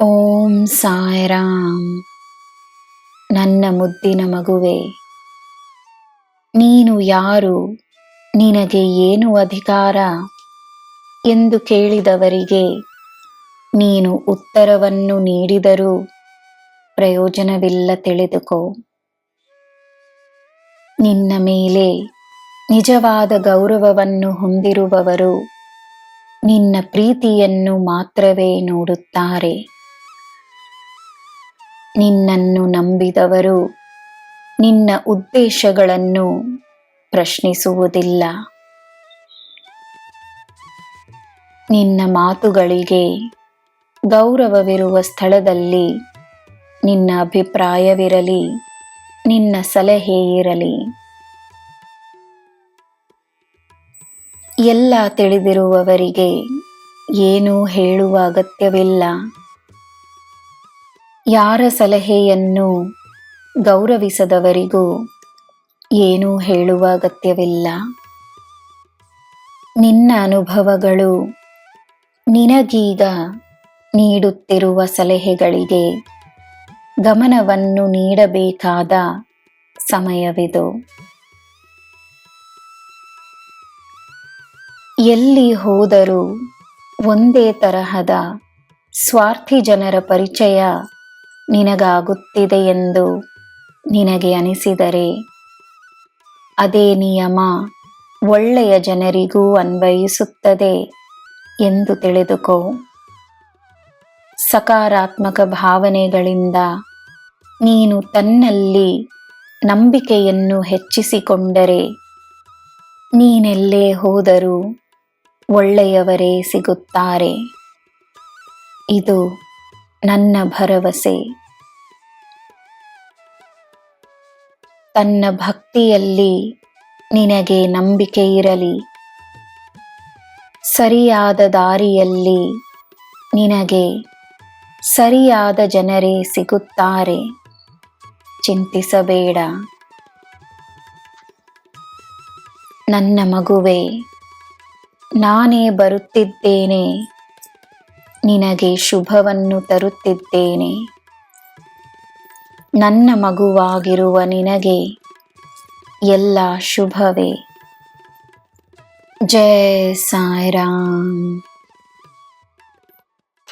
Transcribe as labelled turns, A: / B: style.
A: ಓಂ ಸಾಯಿರಾಮ್. ನನ್ನ ಮುದ್ದಿನ ಮಗುವೆ, ನೀನು ಯಾರು, ನಿನಗೆ ಏನು ಅಧಿಕಾರ ಎಂದು ಕೇಳಿದವರಿಗೆ ನೀನು ಉತ್ತರವನ್ನು ನೀಡಿದರೂ ಪ್ರಯೋಜನವಿಲ್ಲ, ತಿಳಿದುಕೋ. ನಿನ್ನ ಮೇಲೆ ನಿಜವಾದ ಗೌರವವನ್ನು ಹೊಂದಿರುವವರು ನಿನ್ನ ಪ್ರೀತಿಯನ್ನು ಮಾತ್ರವೇ ನೋಡುತ್ತಾರೆ. ನಿನ್ನನ್ನು ನಂಬಿದವರು ನಿನ್ನ ಉದ್ದೇಶಗಳನ್ನು ಪ್ರಶ್ನಿಸುವುದಿಲ್ಲ. ನಿನ್ನ ಮಾತುಗಳಿಗೆ ಗೌರವವಿರುವ ಸ್ಥಳದಲ್ಲಿ ನಿನ್ನ ಅಭಿಪ್ರಾಯವಿರಲಿ, ನಿನ್ನ ಸಲಹೆ ಇರಲಿ. ಎಲ್ಲ ತಿಳಿದಿರುವವರಿಗೆ ಏನೂ ಹೇಳುವ ಅಗತ್ಯವಿಲ್ಲ. ಯಾರ ಸಲಹೆಯನ್ನು ಗೌರವಿಸದವರಿಗೂ ಏನೂ ಹೇಳುವ ಅಗತ್ಯವಿಲ್ಲ. ನಿನ್ನ ಅನುಭವಗಳು ನಿನಗೀಗ ನೀಡುತ್ತಿರುವ ಸಲಹೆಗಳಿಗೆ ಗಮನವನ್ನು ನೀಡಬೇಕಾದ ಸಮಯವಿದು. ಎಲ್ಲಿ ಹೋದರೂ ಒಂದೇ ತರಹದ ಸ್ವಾರ್ಥಿ ಜನರ ಪರಿಚಯ ನಿನಗಾಗುತ್ತಿದೆ ಎಂದು ನಿನಗೆ ಅನಿಸಿದರೆ ಅದೇ ನಿಯಮ ಒಳ್ಳೆಯ ಜನರಿಗೂ ಅನ್ವಯಿಸುತ್ತದೆ ಎಂದು ತಿಳಿದುಕೋ. ಸಕಾರಾತ್ಮಕ ಭಾವನೆಗಳಿಂದ ನೀನು ತನ್ನಲ್ಲಿ ನಂಬಿಕೆಯನ್ನು ಹೆಚ್ಚಿಸಿಕೊಂಡರೆ ನೀನೆಲ್ಲೇ ಹೋದರೂ ಒಳ್ಳೆಯವರೇ ಸಿಗುತ್ತಾರೆ. ಇದು ನನ್ನ ಭರವಸೆ. ತನ್ನ ಭಕ್ತಿಯಲ್ಲಿ ನಿನಗೆ ನಂಬಿಕೆ ಇರಲಿ. ಸರಿಯಾದ ದಾರಿಯಲ್ಲಿ ನಿನಗೆ ಸರಿಯಾದ ಜನರೇ ಸಿಗುತ್ತಾರೆ. ಚಿಂತಿಸಬೇಡ. ನನ್ನ ಮಗುವೆ, ನಾನೇ ಬರುತ್ತಿದ್ದೇನೆ. ನಿನಗೆ ಶುಭವನ್ನು ತರುತ್ತಿದ್ದೇನೆ. ನನ್ನ ಮಗುವಾಗಿರುವ ನಿನಗೆ ಎಲ್ಲ ಶುಭವೇ. ಜೈ ಸಾಯಿರಾಮ್.